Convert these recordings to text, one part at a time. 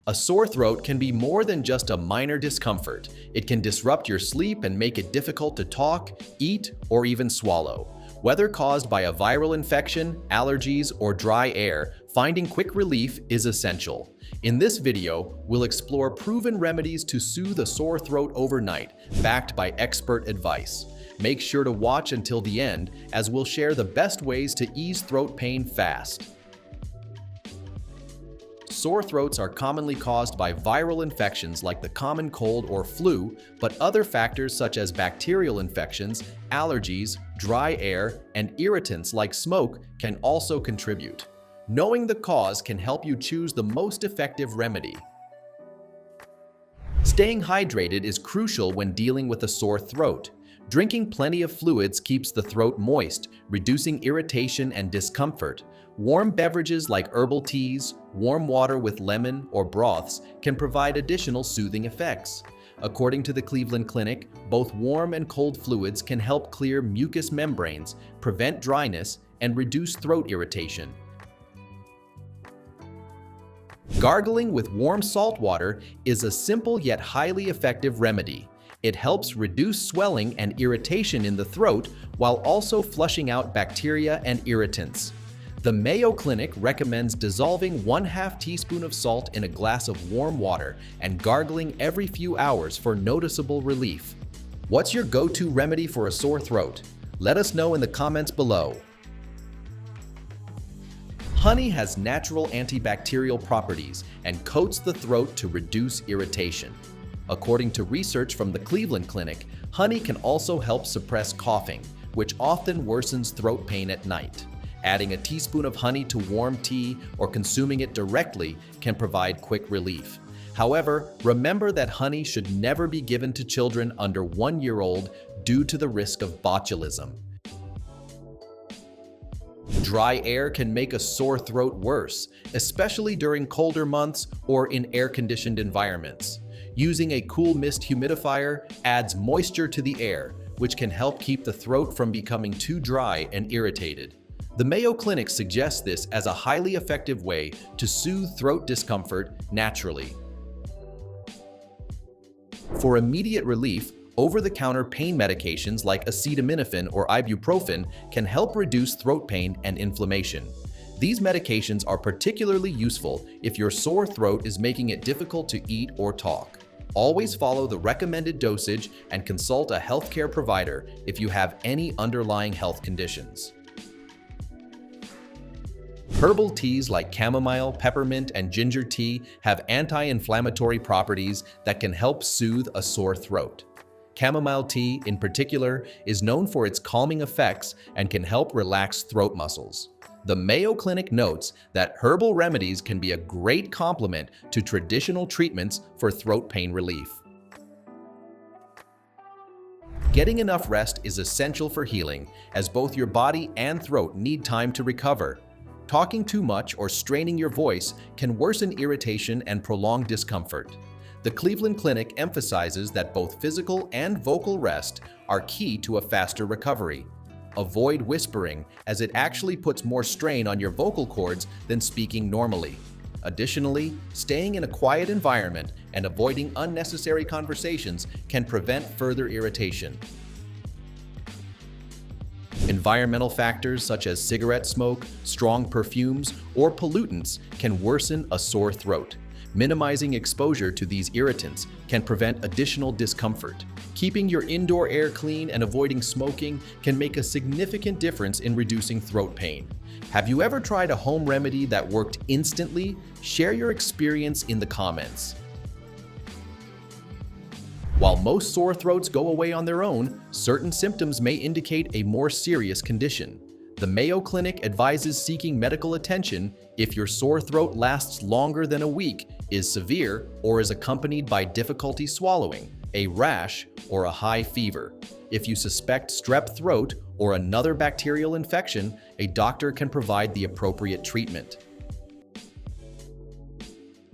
A sore throat can be more than just a minor discomfort. It can disrupt your sleep and make it difficult to talk, eat, or even swallow. Whether caused by a viral infection, allergies, or dry air, finding quick relief is essential. In this video, we'll explore proven remedies to soothe a sore throat overnight, backed by expert advice. Make sure to watch until the end, as we'll share the best ways to ease throat pain fast. Sore throats are commonly caused by viral infections like the common cold or flu, but other factors such as bacterial infections, allergies, dry air, and irritants like smoke can also contribute. Knowing the cause can help you choose the most effective remedy. Staying hydrated is crucial when dealing with a sore throat. Drinking plenty of fluids keeps the throat moist, reducing irritation and discomfort. Warm beverages like herbal teas, warm water with lemon or broths can provide additional soothing effects. According to the Cleveland Clinic, both warm and cold fluids can help clear mucous membranes, prevent dryness, and reduce throat irritation. Gargling with warm salt water is a simple yet highly effective remedy. It helps reduce swelling and irritation in the throat while also flushing out bacteria and irritants. The Mayo Clinic recommends dissolving 1/2 teaspoon of salt in a glass of warm water and gargling every few hours for noticeable relief. What's your go-to remedy for a sore throat? Let us know in the comments below. Honey has natural antibacterial properties and coats the throat to reduce irritation. According to research from the Cleveland Clinic, honey can also help suppress coughing, which often worsens throat pain at night. Adding a teaspoon of honey to warm tea or consuming it directly can provide quick relief. However, remember that honey should never be given to children under 1 year old due to the risk of botulism. Dry air can make a sore throat worse, especially during colder months or in air-conditioned environments. Using a cool mist humidifier adds moisture to the air, which can help keep the throat from becoming too dry and irritated. The Mayo Clinic suggests this as a highly effective way to soothe throat discomfort naturally. For immediate relief, over-the-counter pain medications like acetaminophen or ibuprofen can help reduce throat pain and inflammation. These medications are particularly useful if your sore throat is making it difficult to eat or talk. Always follow the recommended dosage and consult a healthcare provider if you have any underlying health conditions. Herbal teas like chamomile, peppermint, and ginger tea have anti-inflammatory properties that can help soothe a sore throat. Chamomile tea, in particular, is known for its calming effects and can help relax throat muscles. The Mayo Clinic notes that herbal remedies can be a great complement to traditional treatments for throat pain relief. Getting enough rest is essential for healing, as both your body and throat need time to recover. Talking too much or straining your voice can worsen irritation and prolong discomfort. The Cleveland Clinic emphasizes that both physical and vocal rest are key to a faster recovery. Avoid whispering, as it actually puts more strain on your vocal cords than speaking normally. Additionally, staying in a quiet environment and avoiding unnecessary conversations can prevent further irritation. Environmental factors such as cigarette smoke, strong perfumes, or pollutants can worsen a sore throat. Minimizing exposure to these irritants can prevent additional discomfort. Keeping your indoor air clean and avoiding smoking can make a significant difference in reducing throat pain. Have you ever tried a home remedy that worked instantly? Share your experience in the comments. While most sore throats go away on their own, certain symptoms may indicate a more serious condition. The Mayo Clinic advises seeking medical attention if your sore throat lasts longer than a week, is severe, or is accompanied by difficulty swallowing, a rash, or a high fever. If you suspect strep throat or another bacterial infection, a doctor can provide the appropriate treatment.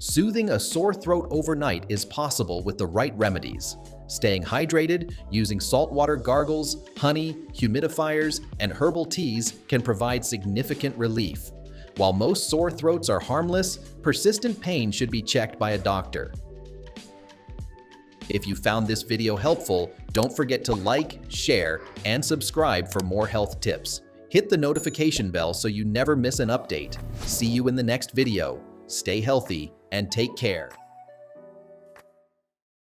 Soothing a sore throat overnight is possible with the right remedies. Staying hydrated, using saltwater gargles, honey, humidifiers, and herbal teas can provide significant relief. While most sore throats are harmless, persistent pain should be checked by a doctor. If you found this video helpful, don't forget to like, share, and subscribe for more health tips. Hit the notification bell so you never miss an update. See you in the next video. Stay healthy and take care.